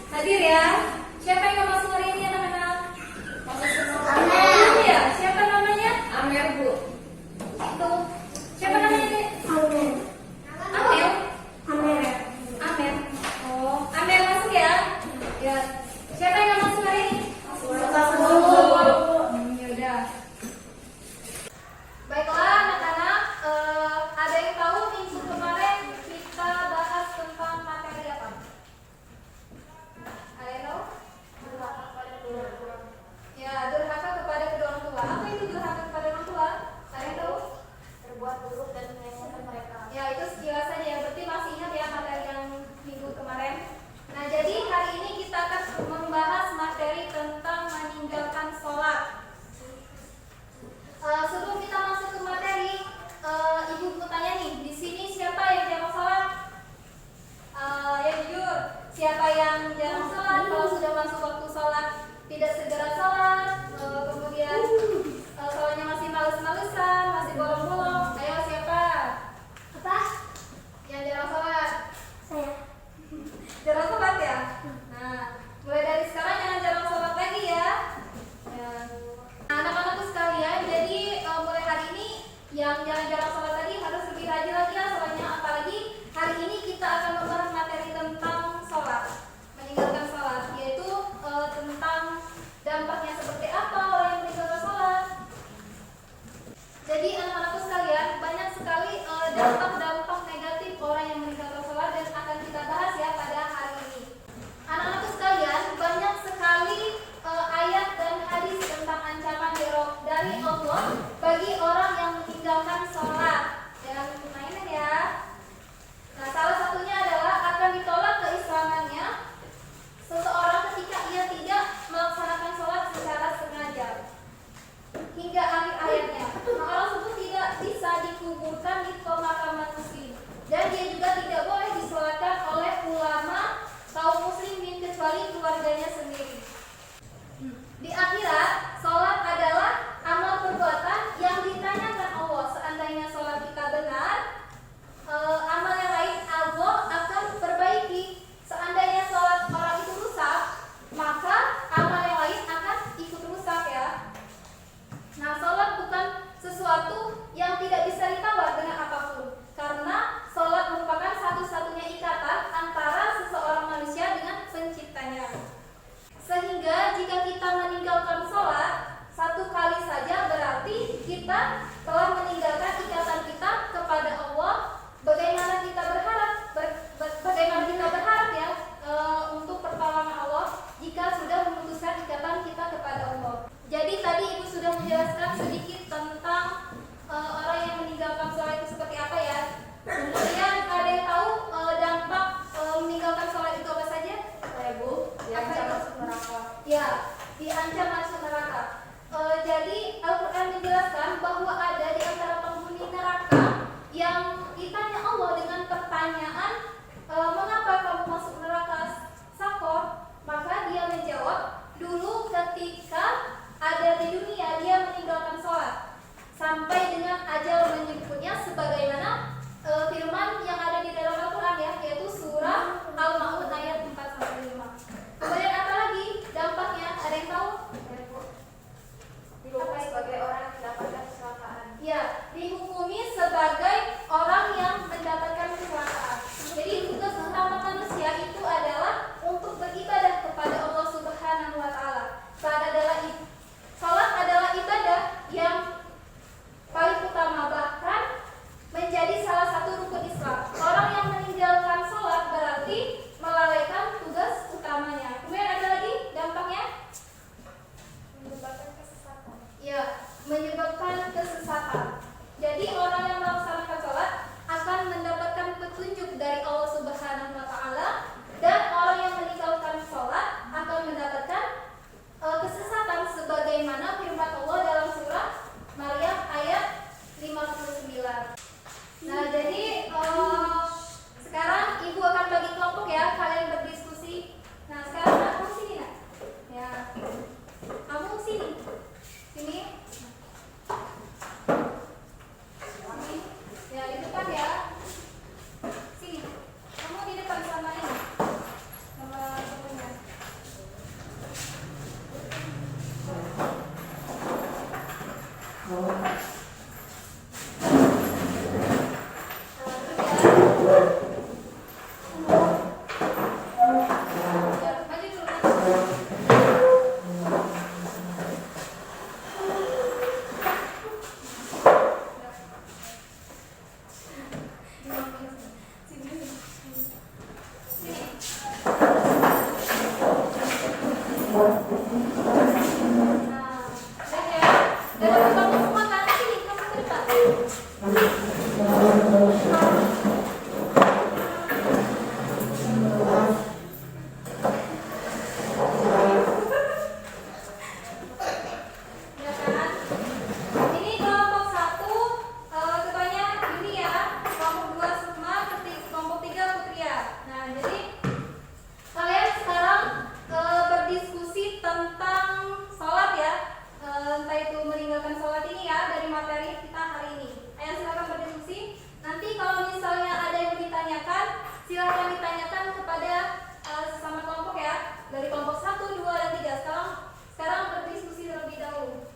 Hadir ya. Siapa yang mau masuk hari ini anak-anak? Masuk semua. Amer. Ya, siapa namanya? Amer, Bu. Itu. Siapa namanya, Dek? Amer. Amer. Amer. Amer. Oh, Amer masuk ya. Ya. Siapa yang mau masuk hari ini? Ya udah. Baiklah anak-anak, ada yang tahu minggu kemarin kita bahas tentang materi apa? Ada yang tahu? akan ditanyakan kepada sesama kelompok ya, dari kelompok 1, 2, dan 3. Sekarang berdiskusi terlebih dahulu.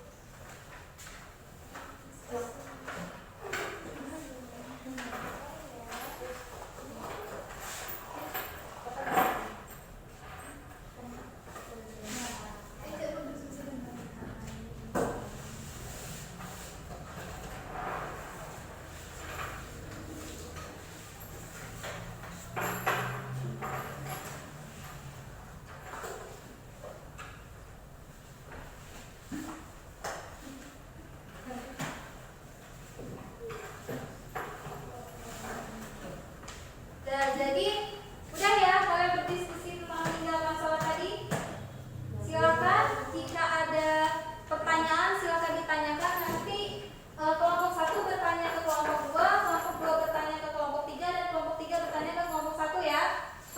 Jadi udah ya, kalian berdiskusi tentang meninggalkan sholat tadi. Silakan jika ada pertanyaan silakan ditanyakan. Nanti kelompok 1 bertanya ke kelompok 2, kelompok 2 bertanya ke kelompok 3, dan kelompok 3 bertanya ke kelompok 1 ya.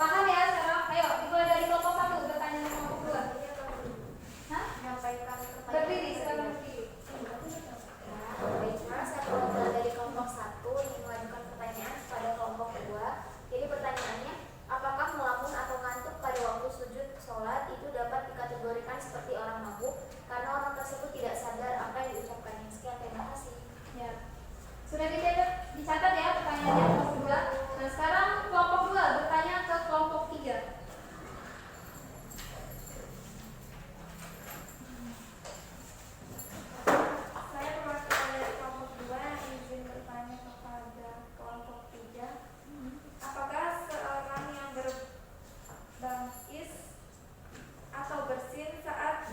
Paham ya sekarang? Ayo dimulai dari kelompok 1 bertanya ke kelompok 2. Hah? Berdiri, silakan berdiri. Baiklah, saya perwakilan dari kelompok 1 ingin mengajukan pertanyaan kepada kelompok 2. Jadi pertanyaannya, apakah melamun atau ngantuk pada waktu sujud sholat itu dapat dikategorikan seperti orang mabuk karena orang tersebut tidak sadar apa yang diucapkannya? Sekian, terima kasih. Ya. Sudah dicatat ya pertanyaannya kelompok 2. Nah, sekarang kelompok 2 bertanya ke kelompok 3. Saya perwakilan dari kelompok 2 izin bertanya kepada kelompok 3. Apakah seorang yang berbangkis atau bersin saat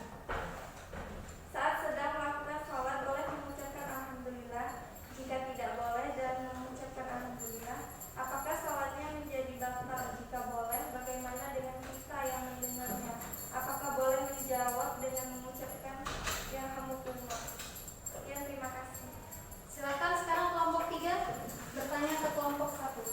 sedang melakukan sholat boleh mengucapkan alhamdulillah? Jika tidak boleh dan mengucapkan alhamdulillah, apakah sholatnya menjadi batal? Jika boleh, bagaimana dengan kita yang mendengarnya? Apakah boleh menjawab dengan mengucapkan yarhamukallah? Sekian, terima kasih. Silakan sekarang kelompok 3 bertanya ke kelompok 1.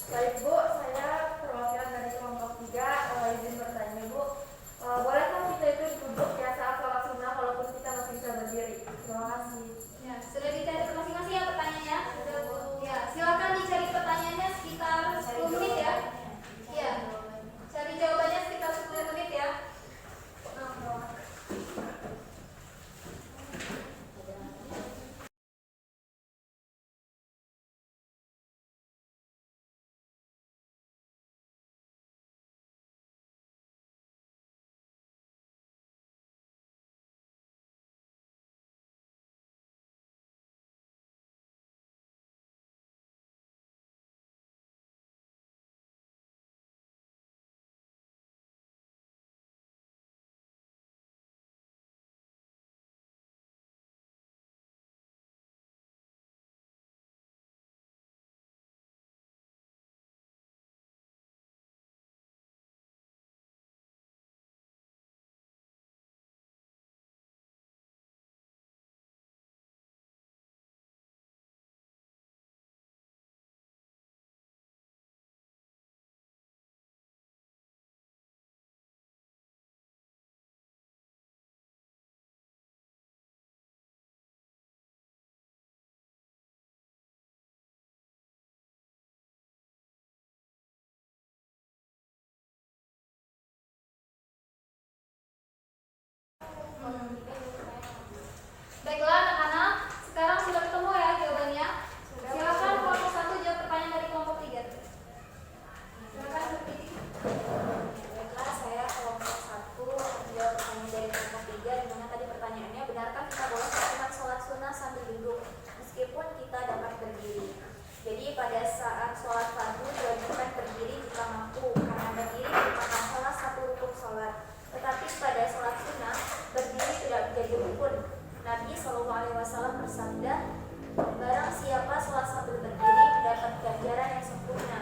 Baik Bu, saya perwakilan dari kelompok 3 izin bertanya Bu. Bolehkah kita itu duduk ya saat sholat sunnah walaupun kita masih bisa berdiri? Terima kasih. Ya, sudah dicari masing-masing ya pertanyaannya? Sudah Bu. Ya, silakan dicari pertanyaannya sekitar 10 menit ya. Iya. Cari jawabannya sekitar 10 menit ya. Baiklah anak-anak, sekarang sudah ketemu ya jawabannya. Silakan kelompok 1 jawab pertanyaan dari kelompok 3. Silakan berdiri. Baiklah, saya kelompok 1 menjawab pertanyaan dari kelompok 3, di mana tadi pertanyaannya, benarkah kita boleh melakukan sholat sunnah sambil duduk meskipun kita dapat berdiri? Jadi pada saat sholat fardu diwajibkan berdiri jika mampu, karena berdiri merupakan salah satu rukun sholat. Tetapi pada sholat sunnah berdiri tidak menjadi rukun. Nabi SAW bersabda, barang siapa sholat sambil berdiri mendapat ganjaran yang sempurna.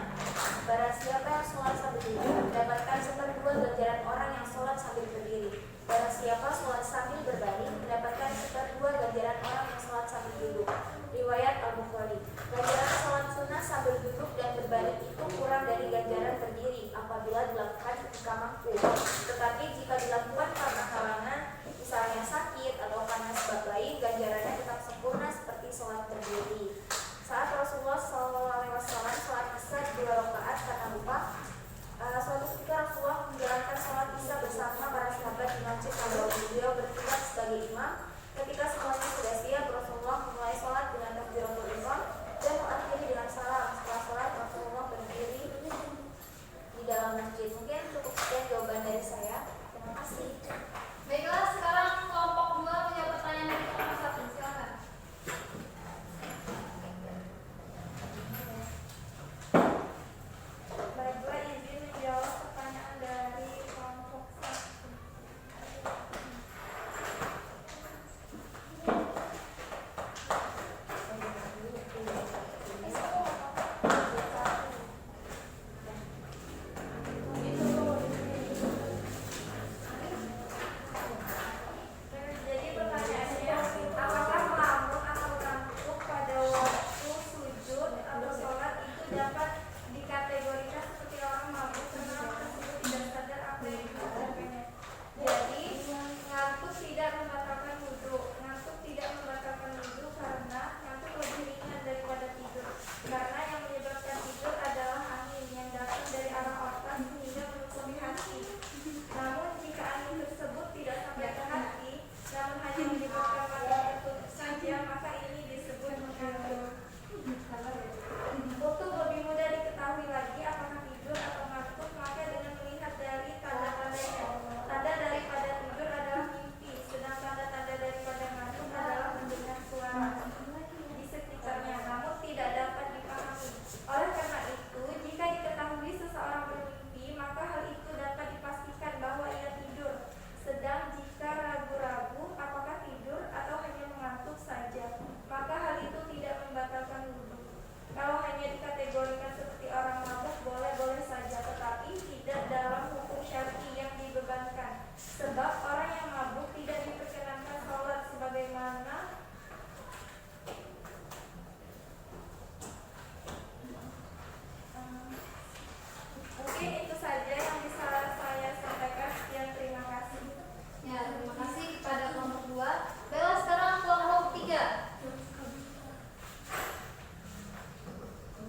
Barang siapa yang sholat sambil duduk mendapatkan 1/2 ganjaran orang yang sholat sambil berdiri. Barang siapa sholat sambil berbaring mendapatkan 1/2 ganjaran orang yang sholat sambil duduk. Riwayat Al-Bukhari. Ganjaran sholat sunnah sambil duduk dan berbaring itu kurang dari ganjaran berdiri apabila dilakukan ketika mampu. Tetapi jika dilakukan karena halangan, misalnya sakit atau karena sebab lain, ganjarannya tetap sempurna seperti sholat berdiri. Saat Rasulullah SAW sholat isya 2 rakaat menyaksikan bahwa beliau bertindak sebagai imam. Ketika semuanya sudah siap, Rasulullah memulai sholat dengan takbiratul ihram dan mengakhiri dengan salam. Setelah sholat, Rasulullah berdiri di dalam masjid. Mungkin cukup sekian jawaban dari saya. Terima kasih. Baiklah, sekarang kelompok 2 punya pertanyaan dari kelompok 1. Silakan. Baiklah, izin menjawab pertanyaan dari kelompok 1. Jadi pertanyaannya, apakah melamun atau mengantuk pada waktu sujud atau sholat itu dapat dikategorikan seperti orang mabuk karena orang tersebut tidak sadar apa yang dilakukannya? Jadi ngantuk tidak membatalkan wudhu. Ngantuk tidak membatalkan wudhu karena ngantuk lebih ringan daripada tidur. Karena yang menyebabkan tidur adalah angin yang datang dari arah otak sehingga menutupi hati. Namun jika angin tersebut tidak sampai ke hati, namun hanya menyebabkan mata tertutup saja, maka ini disebut mengantuk. Untuk lebih mudah diketahui lagi apakah tidur atau ngantuk, maka dengan melihat dari tanda-tandanya. Tanda daripada tidur adalah mimpi, sedang tanda-tanda daripada ngantuk adalah mendengar suara di sekitarnya, namun tidak dapat dipahami. Oleh karena itu, jika diketahui seseorang bermimpi, maka hal itu dapat dipastikan bahwa ia tidur. Sedang jika ragu-ragu apakah tidur atau hanya mengantuk saja, maka hal itu tidak membatalkan wudhu. Kalau hanya dikategorikan seperti orang mabuk, boleh-boleh saja, tetapi tidak dalam hukum syar'i yang dibebankan. Sebab orang yang mabuk tidak diperkenankan sholat sebagaimana mungkin itu saja yang bisa saya sampaikan. Sekian, terima kasih. Ya, terima kasih kepada kelompok 2. Baiklah, sekarang kelompok 3.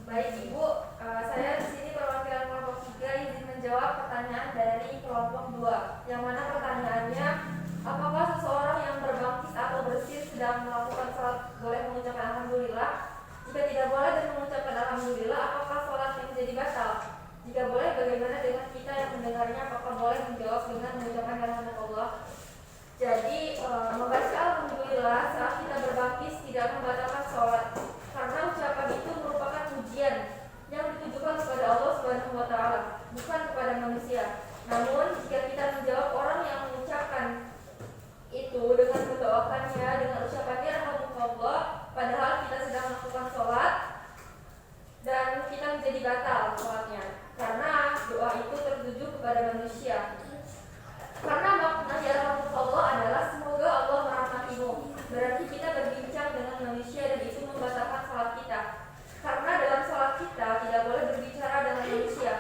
Baik Ibu, saya di sini perwakilan kelompok 3 izin menjawab pertanyaan dari kelompok 2. Yang mana pertanyaannya, apakah seseorang yang berbangkit atau bersin sedang melakukan sholat boleh mengucapkan alhamdulillah? Jika tidak boleh dan mengucapkan alhamdulillah, apakah sholatnya menjadi batal? Jika boleh, bagaimana dengan kita yang mendengarnya? Apakah boleh menjawab dengan mengucapkan alhamdulillah? Jadi membaca alhamdulillah saat kita berbangkit tidak membatalkan sholat, karena ucapan itu merupakan pujian yang ditujukan kepada Allah Subhanahu wa Ta'ala, bukan kepada manusia. Namun jika kita menjawab orang yang mengucapkan itu dengan mendoakannya dengan ucapannya rahmatullah, padahal kita sedang melakukan sholat, dan kita menjadi batal sholatnya, karena doa itu tertuju kepada manusia. Karena makna ya rahmatullah adalah semoga Allah merahmatimu, berarti kita berbincang dengan manusia dan itu membatalkan sholat kita. Karena dalam sholat kita tidak boleh berbicara dengan manusia.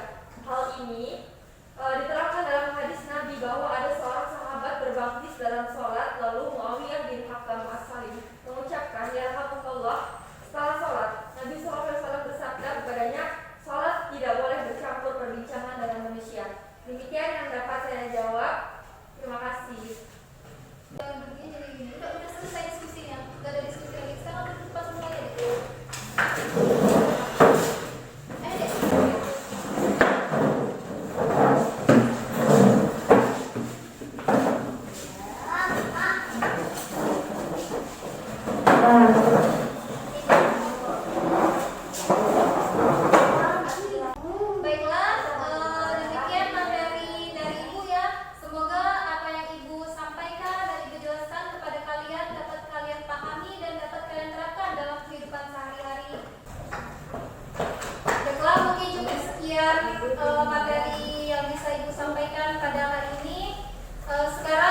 Hal ini diterangkan dalam hadis Nabi bahwa ada seorang sahabat berbangkit dalam sholat, lalu Muawiyah bin Hakam As-Salim mengucapkan ya rahmatullah setelah sholat. Nabi SAW bersabda kepadanya, sholat tidak boleh bercampur perbincangan dengan manusia. Demikian yang dapat saya jawab. Terima kasih. Jangan begini jadi gini. Udah selesai diskusinya. Udah ada diskusi lagi. Sekarang udah cepat semua ya. Dek. Baiklah, demikian materi dari Ibu ya. Semoga apa yang Ibu sampaikan dan Ibu jelaskan kepada kalian dapat kalian pahami dan dapat kalian terapkan dalam kehidupan sehari-hari. Baiklah, mungkin cukup sekian materi yang bisa Ibu sampaikan pada hari ini. Sekarang